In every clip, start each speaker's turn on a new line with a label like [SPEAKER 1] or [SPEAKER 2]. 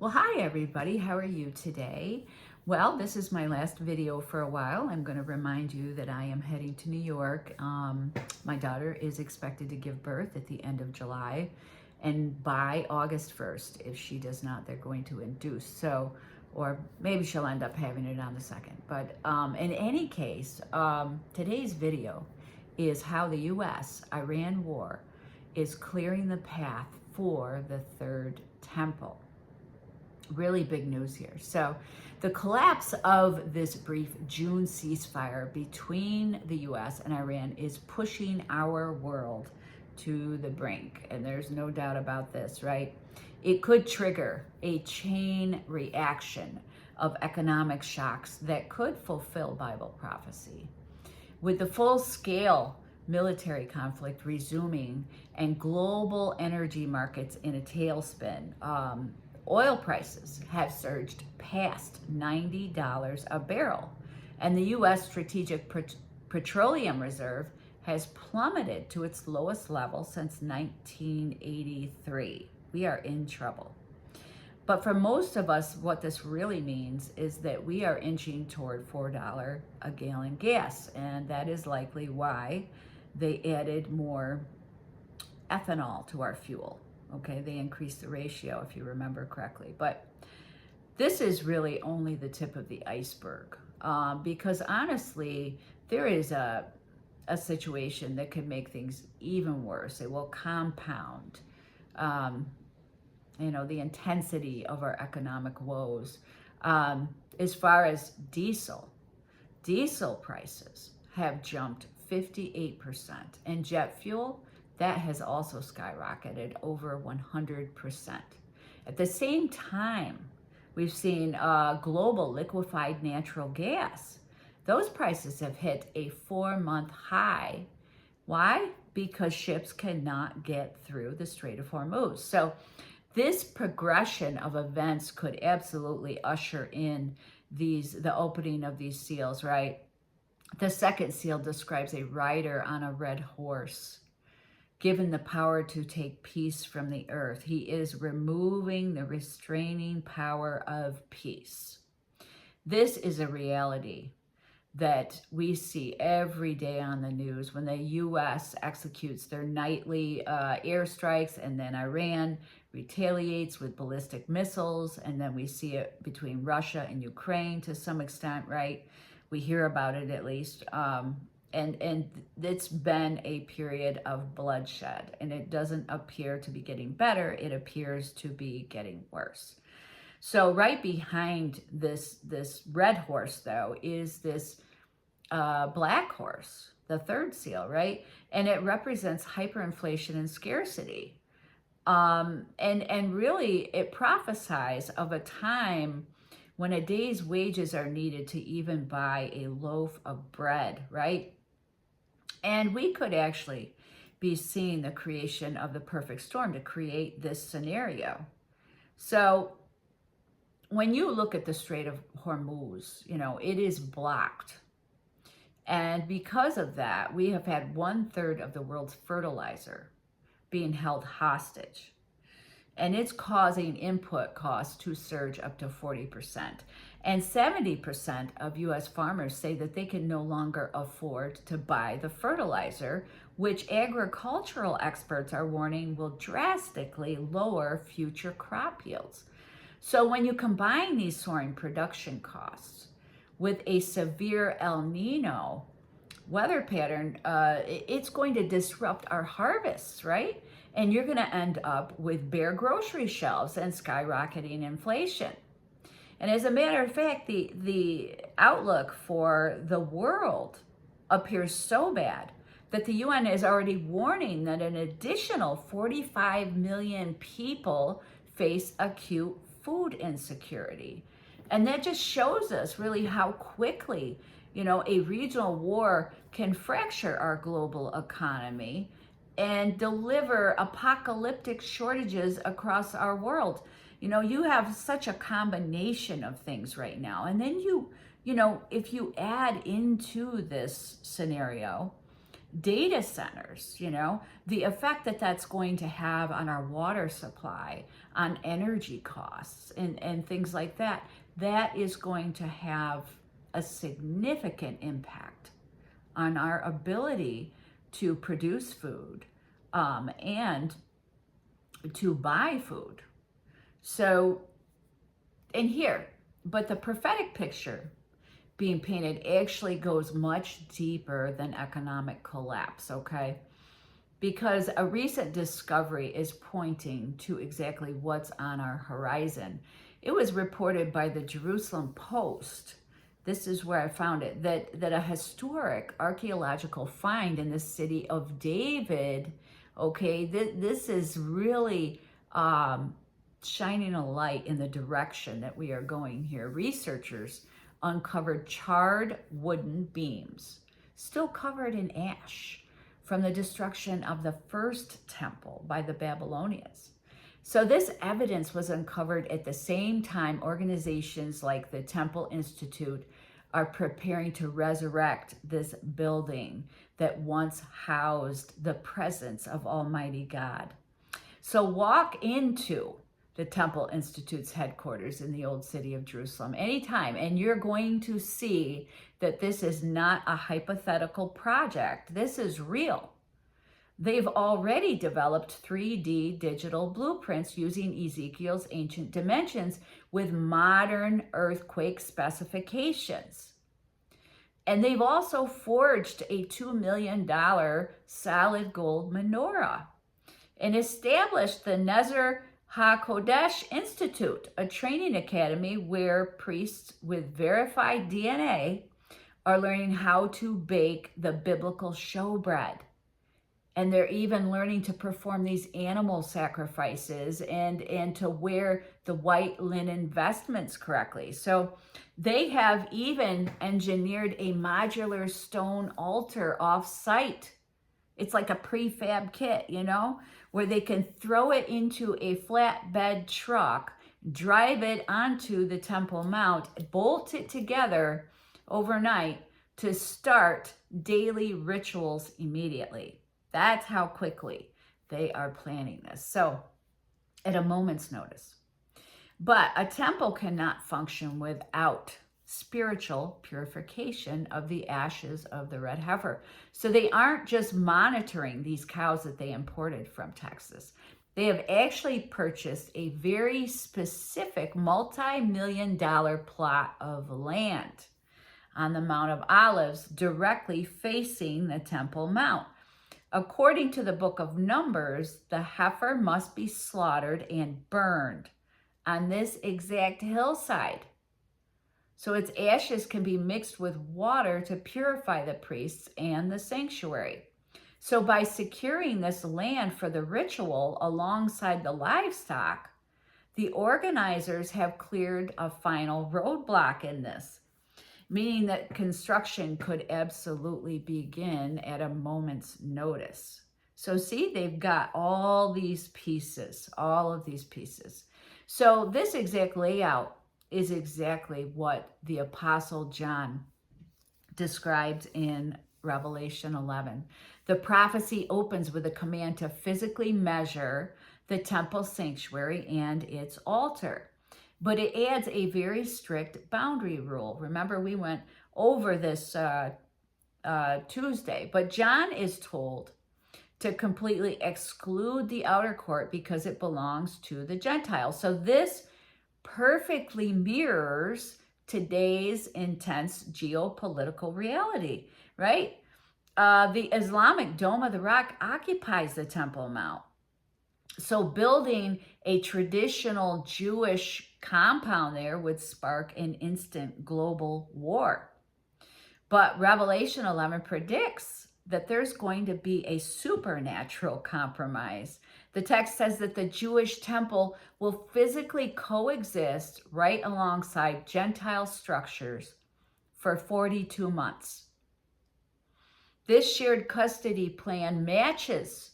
[SPEAKER 1] Well, hi everybody. How are you today? Well, this is my last video for a while. I'm going to remind you that I am heading to New York. My daughter is expected to give birth at the end of July, and by August 1st, if she does not, they're going to induce. So, or maybe she'll end up having it on the 2nd. But in any case, today's video is how the U.S.-Iran war is clearing the path for the third temple. Really big news here. So the collapse of this brief June ceasefire between the US and Iran is pushing our world to the brink. And there's no doubt about this, right? It could trigger a chain reaction of economic shocks that could fulfill Bible prophecy. With the full-scale military conflict resuming and global energy markets in a tailspin, oil prices have surged past $90 a barrel, and the U.S. Strategic Petroleum Reserve has plummeted to its lowest level since 1983. We are in trouble. But for most of us, what this really means is that we are inching toward $4 a gallon gas, and that is likely why they added more ethanol to our fuel. Okay, they increased the ratio, if you remember correctly. But this is really only the tip of the iceberg, because honestly, there is a situation that could make things even worse. It will compound, the intensity of our economic woes. As far as diesel prices have jumped 58%, and jet fuel, that has also skyrocketed over 100%. At the same time, we've seen global liquefied natural gas. Those prices have hit a 4-month high. Why? Because ships cannot get through the Strait of Hormuz. So this progression of events could absolutely usher in the opening of these seals, right? The second seal describes a rider on a red horse, given the power to take peace from the earth. He is removing the restraining power of peace. This is a reality that we see every day on the news when the U.S. executes their nightly airstrikes, and then Iran retaliates with ballistic missiles, and then we see it between Russia and Ukraine to some extent, right? We hear about it at least. And it's been a period of bloodshed, and it doesn't appear to be getting better. It appears to be getting worse. So right behind this red horse, though, is this black horse, the third seal, right? And it represents hyperinflation and scarcity. And really, it prophesies of a time when a day's wages are needed to even buy a loaf of bread, right? And we could actually be seeing the creation of the perfect storm to create this scenario. So when you look at the Strait of Hormuz, it is blocked. And because of that, we have had 1/3 of the world's fertilizer being held hostage. And it's causing input costs to surge up to 40%. And 70% of U.S. farmers say that they can no longer afford to buy the fertilizer, which agricultural experts are warning will drastically lower future crop yields. So when you combine these soaring production costs with a severe El Nino weather pattern, it's going to disrupt our harvests, right? And you're going to end up with bare grocery shelves and skyrocketing inflation. And as a matter of fact, the outlook for the world appears so bad that the UN is already warning that an additional 45 million people face acute food insecurity. And that just shows us really how quickly, a regional war can fracture our global economy and deliver apocalyptic shortages across our world. You have such a combination of things right now. And then if you add into this scenario data centers, the effect that that's going to have on our water supply, on energy costs, and things like that, that is going to have a significant impact on our ability to produce food and to buy food. So, but the prophetic picture being painted actually goes much deeper than economic collapse, okay? Because a recent discovery is pointing to exactly what's on our horizon. It was reported by the Jerusalem Post, this is where I found it, that a historic archaeological find in the city of David, okay, this is really shining a light in the direction that we are going here. Researchers uncovered charred wooden beams, still covered in ash, from the destruction of the first temple by the Babylonians. So this evidence was uncovered at the same time organizations like the Temple Institute are preparing to resurrect this building that once housed the presence of Almighty God. So walk into the Temple Institute's headquarters in the old city of Jerusalem anytime, and you're going to see that this is not a hypothetical project. This is real. They've already developed 3D digital blueprints using Ezekiel's ancient dimensions with modern earthquake specifications. And they've also forged a $2 million solid gold menorah and established the Nezer HaKodesh Institute, a training academy where priests with verified DNA are learning how to bake the biblical showbread. And they're even learning to perform these animal sacrifices and to wear the white linen vestments correctly. So they have even engineered a modular stone altar off-site. It's like a prefab kit, where they can throw it into a flatbed truck, drive it onto the Temple Mount, bolt it together overnight to start daily rituals immediately. That's how quickly they are planning this. So at a moment's notice. But a temple cannot function without spiritual purification of the ashes of the red heifer. So they aren't just monitoring these cows that they imported from Texas. They have actually purchased a very specific multi-million-dollar plot of land on the Mount of Olives directly facing the Temple Mount. According to the book of Numbers, the heifer must be slaughtered and burned on this exact hillside. So its ashes can be mixed with water to purify the priests and the sanctuary. So by securing this land for the ritual alongside the livestock, the organizers have cleared a final roadblock in this, meaning that construction could absolutely begin at a moment's notice. So see, they've got all of these pieces. So this exact layout is exactly what the Apostle John describes in Revelation 11. The prophecy opens with a command to physically measure the temple sanctuary and its altar. But it adds a very strict boundary rule. Remember, we went over this Tuesday. But John is told to completely exclude the outer court because it belongs to the Gentiles. So this perfectly mirrors today's intense geopolitical reality, right? The Islamic Dome of the Rock occupies the Temple Mount. So building a traditional Jewish compound there would spark an instant global war. But Revelation 11 predicts that there's going to be a supernatural compromise. The text says that the Jewish temple will physically coexist right alongside Gentile structures for 42 months. This shared custody plan matches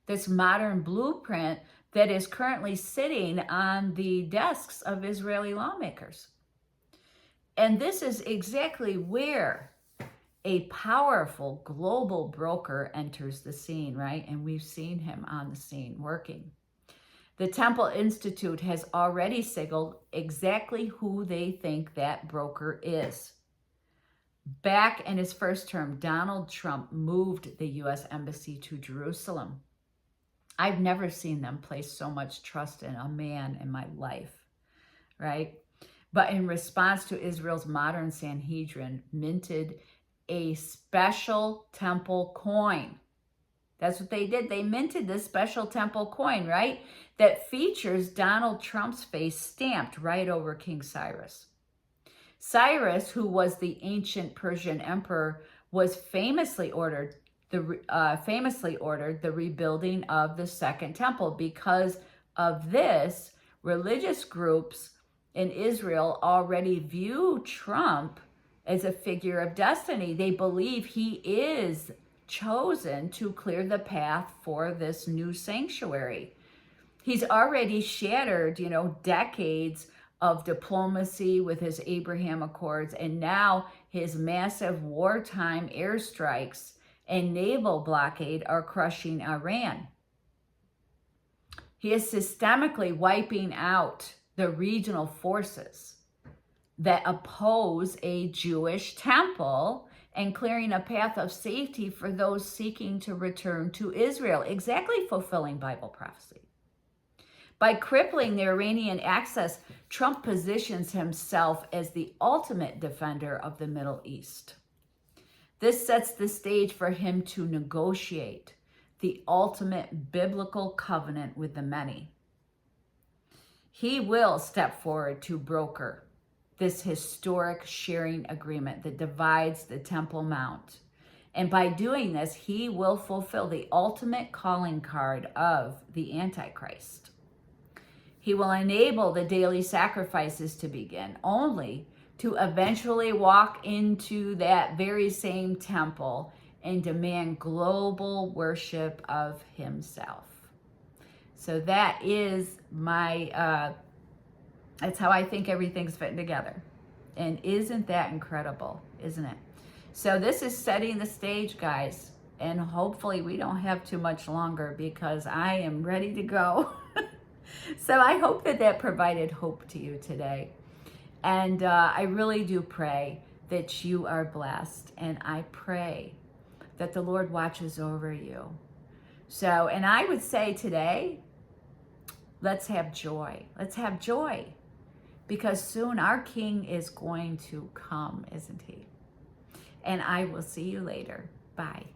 [SPEAKER 1] this modern blueprint that is currently sitting on the desks of Israeli lawmakers. And this is exactly where a powerful global broker enters the scene, right? And we've seen him on the scene working. The Temple Institute has already signaled exactly who they think that broker is. Back in his first term, Donald Trump moved the U.S. Embassy to Jerusalem. I've never seen them place so much trust in a man in my life, right? But in response to Israel's modern Sanhedrin, minted a special temple coin. That's what they did. They minted this special temple coin, right? That features Donald Trump's face stamped right over King Cyrus. Cyrus, who was the ancient Persian emperor, was famously ordered the rebuilding of the Second Temple. Because of this, religious groups in Israel already view Trump as a figure of destiny. They believe he is chosen to clear the path for this new sanctuary. He's already shattered, decades of diplomacy with his Abraham Accords, and now his massive wartime airstrikes and naval blockade are crushing Iran. He is systemically wiping out the regional forces that oppose a Jewish temple and clearing a path of safety for those seeking to return to Israel, exactly fulfilling Bible prophecy. By crippling the Iranian access, Trump positions himself as the ultimate defender of the Middle East. This sets the stage for him to negotiate the ultimate biblical covenant with the many. He will step forward to broker this historic sharing agreement that divides the Temple Mount. And by doing this, he will fulfill the ultimate calling card of the Antichrist. He will enable the daily sacrifices to begin, only to eventually walk into that very same temple and demand global worship of himself. So that is that's how I think everything's fitting together. And isn't that incredible, isn't it? So this is setting the stage, guys. And hopefully we don't have too much longer, because I am ready to go. So I hope that provided hope to you today. And I really do pray that you are blessed. And I pray that the Lord watches over you. So, and I would say today, let's have joy. Let's have joy. Because soon our King is going to come, isn't he? And I will see you later. Bye.